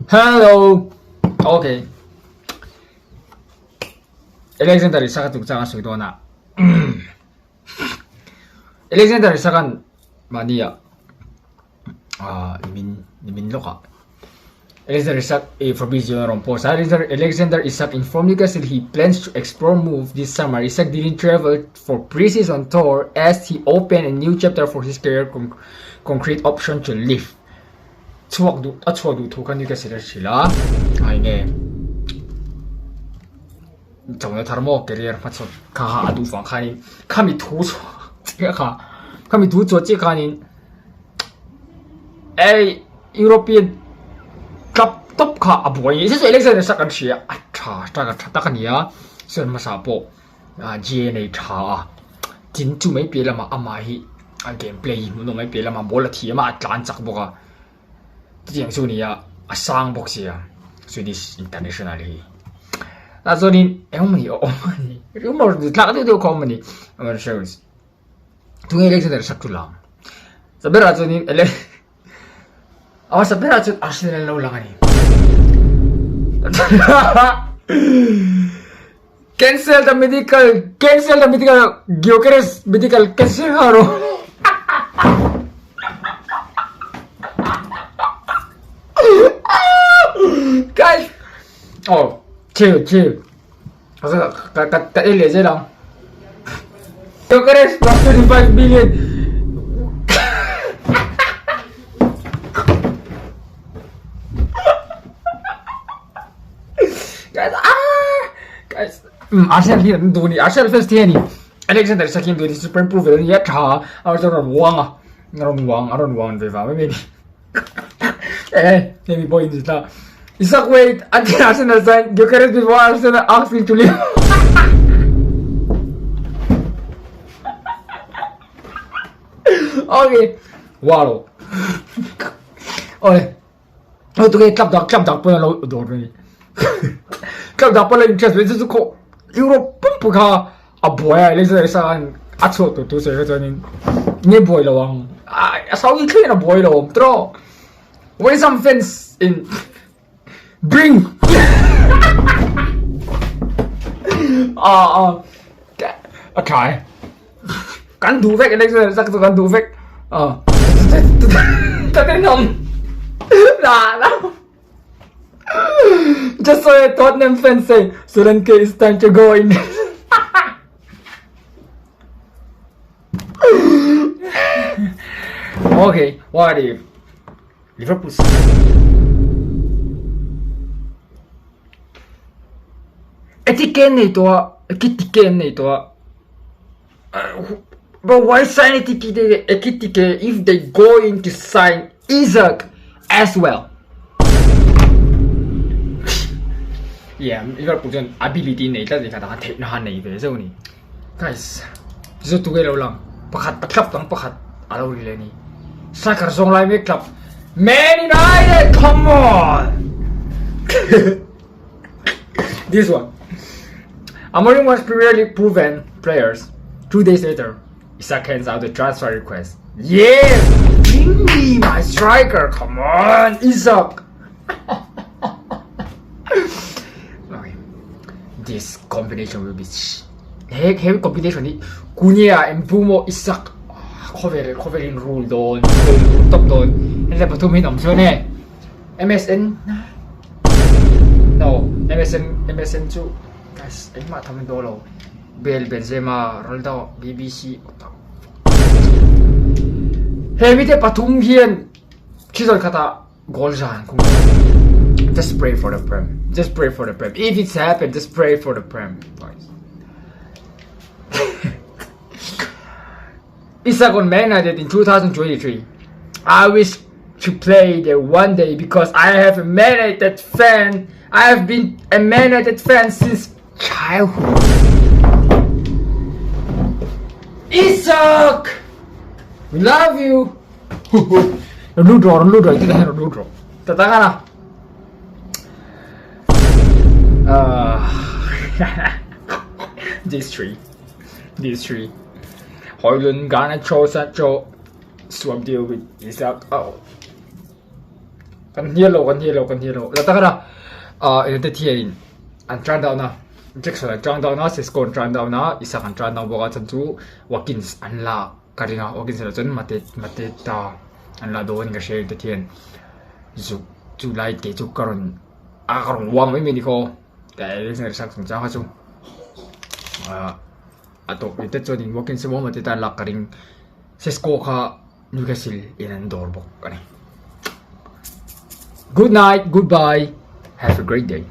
Hello. Okay. Alexander Isak tuk장 suidona. Alexander Isakan mania. Imin loka. Alexander Isak forbids you on post. Alexander Isak informed you guys that he plans to explore move this summer. Isak didn't travel for pre-season tour as he opened a new chapter for his career. Concrete option to leave. 추억 도칸니까 시라 아이네 정말 다른 뭐 캐리어 맞춰 가 아두 방칸이 감이 도서 제가 감이 도서 찍하니 에이 유로피안 club top ka aboy isa sa election sa kan siya cha ta kaniya sen masapo GNA cha tin chu mai pela ma amahi gameplay mo mai pela ma bola thi ma atlan chak boka tiang su ni ya asang box ya Swedish internationally na so ni emni rumor de tla de ko mani amar shows tung election der sakula sabera so ni ele awa sabera so Arsenal lo lang ani cancel the medical Gyökeres medical cancel haro guys chill also ka ele je lang Gyökeres plus 25 billion guys Arsenal here duni Arsenal fans here ni Alexander Isak duni super improve ya cha Arsenal aron wang ve va me ni maybe boy this la Isak wait until Arsenal sign Gyökeres before Arsenal ask him to leave okay wow oi 어떻게 club dak pun lo do ni club dak pun interest with this ko Europe pun ka aboy Alexander Isak atso to so ni ni boy lo wang sao you clean a boy lo tro where some fans in bring okay kan du vek Alexander Isak kan du vek Tottenham just so a Tottenham fans say Solanke it's time to go in okay what if Liverpool etiquette but why sign etiquette if they going to sign Isak as well? Yeah, Liverpool 전 ability ne ta ka ta thek na han nei ve so ni guys zo tu ge lo lang pakhat club tang pakhat alo ri le ni sakar song lai me club Man United come on this one Amorim was previously proven players 2 days later Isak hands out the transfer request. Yeah! Give me my striker! Come on, Isak! Okay. This combination will be heavy combination. Kunia and Bumo Isak covering rule doon. Top doon. And then patumin option MSN? No. MSN 2. Guys, ay matamin dolo. Bale, Benzema, Ronaldo, BBC. Hey, 밑에 바통기엔 기절 가다 골잔. Just pray for the Prem. Just pray for the Prem. If it's happened, just pray for the Prem, guys. Isak on Man United in 2023. I wish to play there one day because I have a Man United fan. I have been a Man United fan since childhood. Isak! We love you! Ludro, ito na Ludro. Tatanga na. These three. Hoylund, Garnacho, Sancho, swap deal with Isak. Oh. kan hielo la ta kana in te thiin an tran down na Jackson an tran down na Cisco an tran down na Isak an tran down boka chan chu Watkins an la karinga Watkins la chon mate ta an la don ga share te thian zu chu lai te chu karon karon wang mai ni ko ta Eriksen sak sung cha ha chu atok ite chon in Watkins mo mate ta la karing Cisco kha Newcastle in an door bok kani. Good night, goodbye, have a great day.